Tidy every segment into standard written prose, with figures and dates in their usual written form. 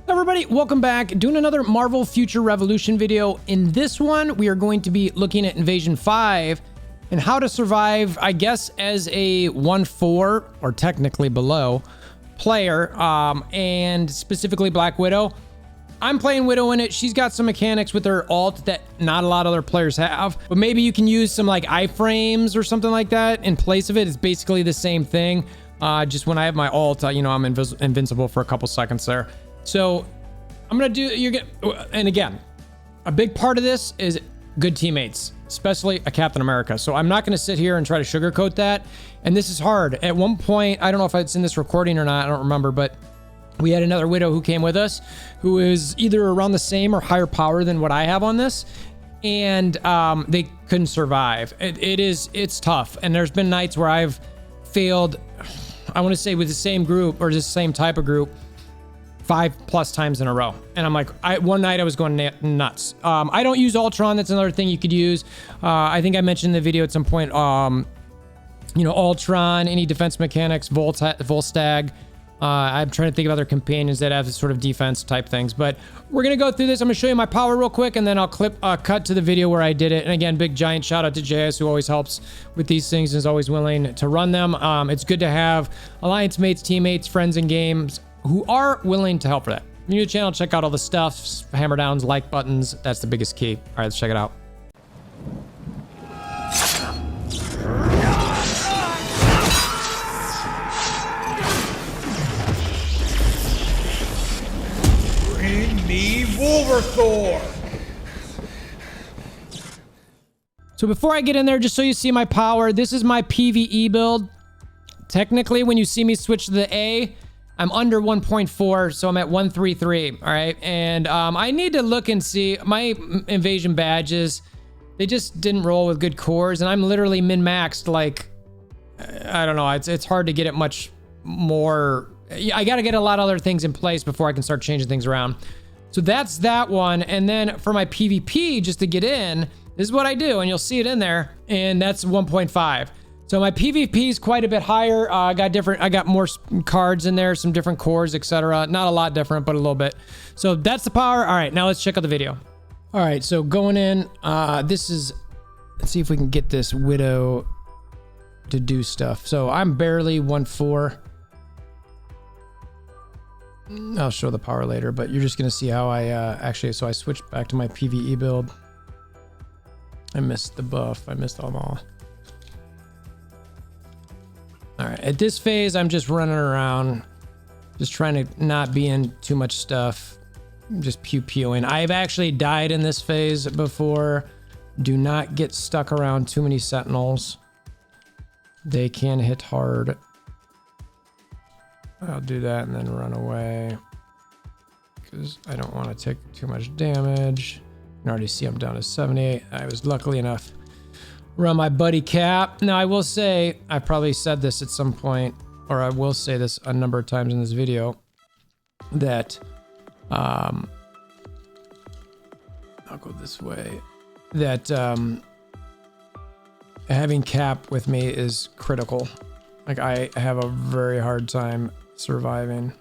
Everybody, welcome back. Doing another Marvel Future Revolution video. In this one, we are going to be looking at Invasion 5 and how to survive, I guess, as a 1/4 or technically below player, and specifically Black Widow. I'm playing Widow in it. She's got some mechanics with her ult that not a lot of other players have, but maybe you can use some like iframes or something like that in place of it. It's basically the same thing. Just when I have my ult, you know, I'm invincible for a couple seconds there. So I'm gonna do, and again, a big part of this is good teammates, especially a Captain America. So I'm not gonna sit here and try to sugarcoat that. And this is hard. At one point, I don't know if it's in this recording or not, I don't remember, but we had another Widow who came with us, who is either around the same or higher power than what I have on this. And they couldn't survive. It's tough. And there's been nights where I've failed, I wanna say with the same group or just same type of group, 5+ times in a row. And I'm like, one night I was going nuts. I don't use Ultron. That's another thing you could use. I think I mentioned in the video at some point, you know, Ultron, any defense mechanics, Volstagg. I'm trying to think of other companions that have this sort of defense type things, but we're going to go through this. I'm going to show you my power real quick, and then I'll cut to the video where I did it. And again, big giant shout out to JS, who always helps with these things and is always willing to run them. It's good to have alliance mates, teammates, friends in games who are willing to help for that. If you're new to the channel, check out all the stuff, hammer downs, like buttons. That's the biggest key. All right, let's check it out. Bring me WolverThor! So before I get in there, just so you see my power, this is my PvE build. Technically, when you see me switch to the A, I'm under 1.4, so I'm at 133, all right? And I need to look and see my invasion badges. They just didn't roll with good cores, and I'm literally min-maxed, like, I don't know, it's hard to get it much more. I gotta get a lot of other things in place before I can start changing things around. So that's that one, and then for my PvP, just to get in, this is what I do, and you'll see it in there, and that's 1.5. So my PvP is quite a bit higher. I got more cards in there, some different cores, etc. Not a lot different, but a little bit. So that's the power. All right, now let's check out the video. All right, so going in, let's see if we can get this Widow to do stuff. So I'm barely 1/4. I'll show the power later, but you're just gonna see how I so I switched back to my PvE build. I missed the buff, I missed them all. All right, at this phase, I'm just running around, just trying to not be in too much stuff, just pew-pewing. I've actually died in this phase before. Do not get stuck around too many sentinels. They can hit hard. I'll do that and then run away because I don't want to take too much damage. You can already see I'm down to 78. I was luckily enough run my buddy Cap. Now I will say, I probably said this at some point, or I will say this a number of times in this video, that I'll go this way, that having Cap with me is critical. Like, I have a very hard time surviving.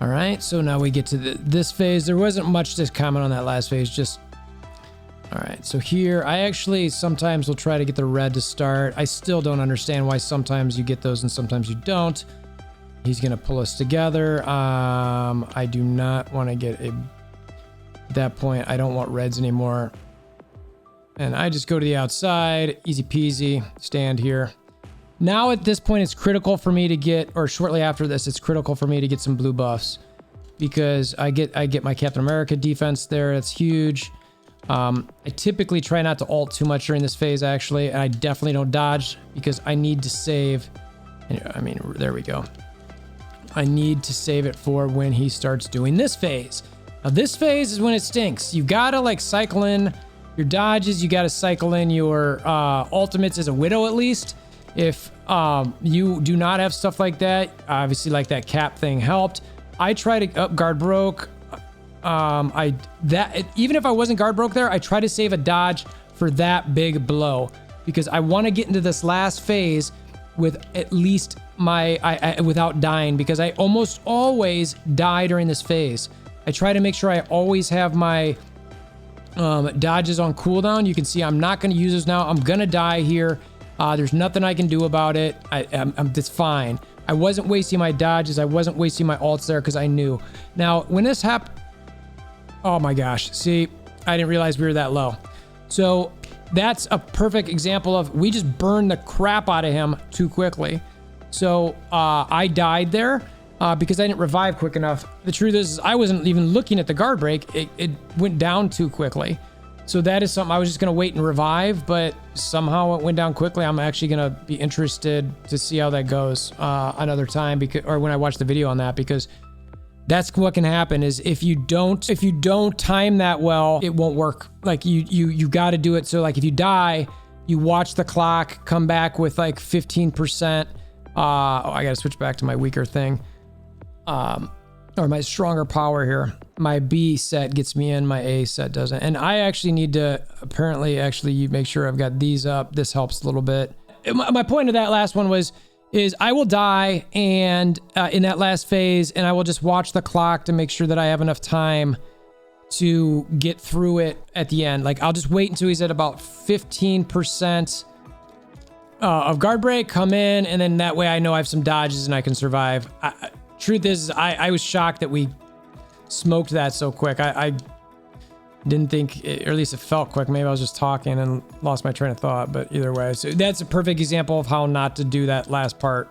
All right, so now we get to this phase. There wasn't much to comment on that last phase, just, all right, so here, I actually sometimes will try to get the red to start. I still don't understand why sometimes you get those and sometimes you don't. He's gonna pull us together. I do not wanna get at that point, I don't want reds anymore. And I just go to the outside, easy peasy, stand here. Now at this point, it's critical for me to get, or shortly after this, it's critical for me to get some blue buffs because I get my Captain America defense there. That's huge. I typically try not to ult too much during this phase, actually, and I definitely don't dodge because I need to save. I mean, there we go. I need to save it for when he starts doing this phase. Now, this phase is when it stinks. You gotta like cycle in your dodges. You gotta cycle in your ultimates as a Widow at least. If you do not have stuff like that, obviously like that Cap thing helped. I try to guard broke. Even if I wasn't guard broke there, I try to save a dodge for that big blow because I want to get into this last phase with at least without dying, because I almost always die during this phase. I try to make sure I always have my dodges on cooldown. You can see I'm not going to use those now. I'm going to die here. There's nothing I can do about it. It's fine. I wasn't wasting my dodges. I wasn't wasting my ults there because I knew. Now, when this happened, oh my gosh. See, I didn't realize we were that low. So that's a perfect example of we just burned the crap out of him too quickly. So I died there because I didn't revive quick enough. The truth is I wasn't even looking at the guard break. It went down too quickly. So that is something I was just going to wait and revive, but somehow it went down quickly. I'm actually going to be interested to see how that goes another time, because, or when I watch the video on that, because that's what can happen is if you don't time that well, it won't work. Like you got to do it. So like if you die, you watch the clock, come back with like 15%. I got to switch back to my weaker thing. Or my stronger power here. My B set gets me in, my A set doesn't. And I actually need to you make sure I've got these up. This helps a little bit. My point of that last one is I will die and in that last phase, and I will just watch the clock to make sure that I have enough time to get through it at the end. Like I'll just wait until he's at about 15% of guard break, come in, and then that way I know I have some dodges and I can survive. Truth is, I was shocked that we smoked that so quick. I didn't think, or at least it felt quick. Maybe I was just talking and lost my train of thought, but either way. So that's a perfect example of how not to do that last part.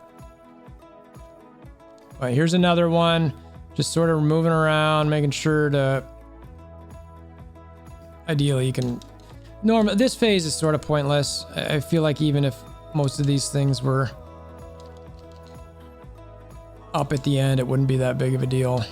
All right, here's another one. Just sort of moving around, making sure to... Ideally, you can... This phase is sort of pointless. I feel like even if most of these things were up at the end, it wouldn't be that big of a deal.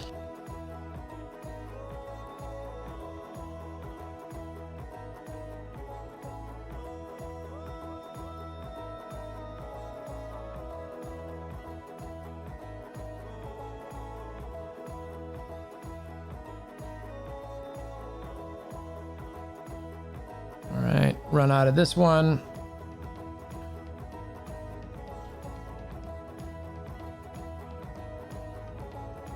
All right, run out of this one.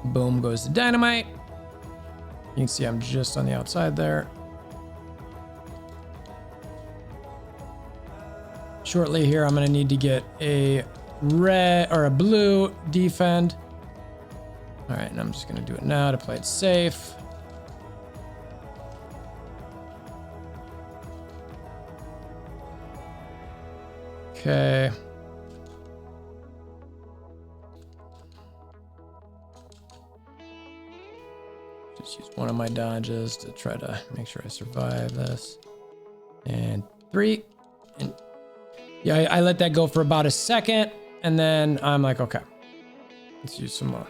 Boom goes the dynamite. You can see I'm just on the outside there. Shortly here, I'm going to need to get a red or a blue defend. All right, and I'm just going to do it now to play it safe. Okay. Just use one of my dodges to try to make sure I survive this. And 3. And yeah, I let that go for about a second. And then I'm like, okay, let's use some more.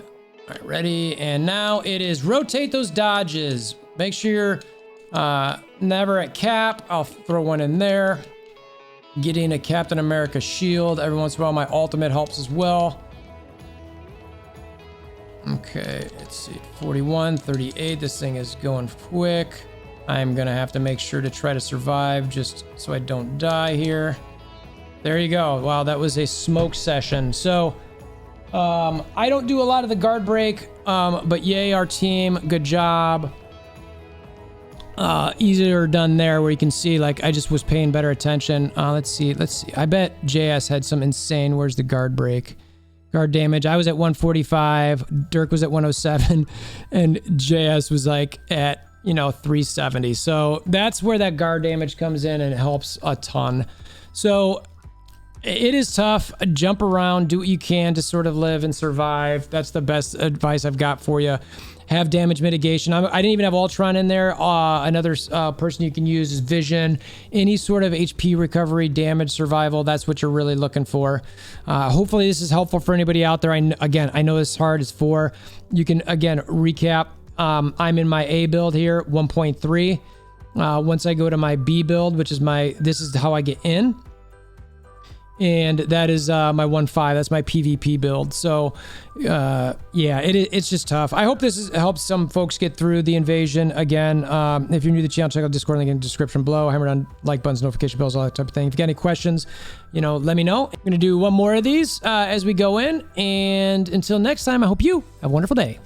All right, ready. And now it is rotate those dodges. Make sure you're never at cap. I'll throw one in there. Getting a Captain America shield. Every once in a while, my ultimate helps as well. Okay, let's see, 41, 38. This thing is going quick. I'm gonna have to make sure to try to survive just so I don't die here. There you go. Wow, that was a smoke session. So I don't do a lot of the guard break, but yay, our team, good job. Easier done there, where you can see like I just was paying better attention. Let's see. I bet JS had some insane, where's the guard break? Guard damage. I was at 145. Dirk was at 107, and JS was like at 370. So that's where that guard damage comes in, and it helps a ton. So it is tough. Jump around, do what you can to sort of live and survive. That's the best advice I've got for you. Have damage mitigation. I didn't even have Ultron in there. Another person you can use is Vision. Any sort of HP recovery, damage, survival, that's what you're really looking for. Hopefully this is helpful for anybody out there. I know this is hard. It's 4. You can, again, recap. I'm in my A build here, 1.3. Once I go to my B build, which is this is how I get in. and that is my 1.5. That's my PvP build. So yeah, it's just tough. I hope this helps some folks get through the invasion. Again, if you're new to the channel, check out Discord, link in the description below. Hammer down like buttons, notification bells, all that type of thing. If you got any questions, you know, let me know. I'm gonna do one more of these as we go in, and until next time, I hope you have a wonderful day.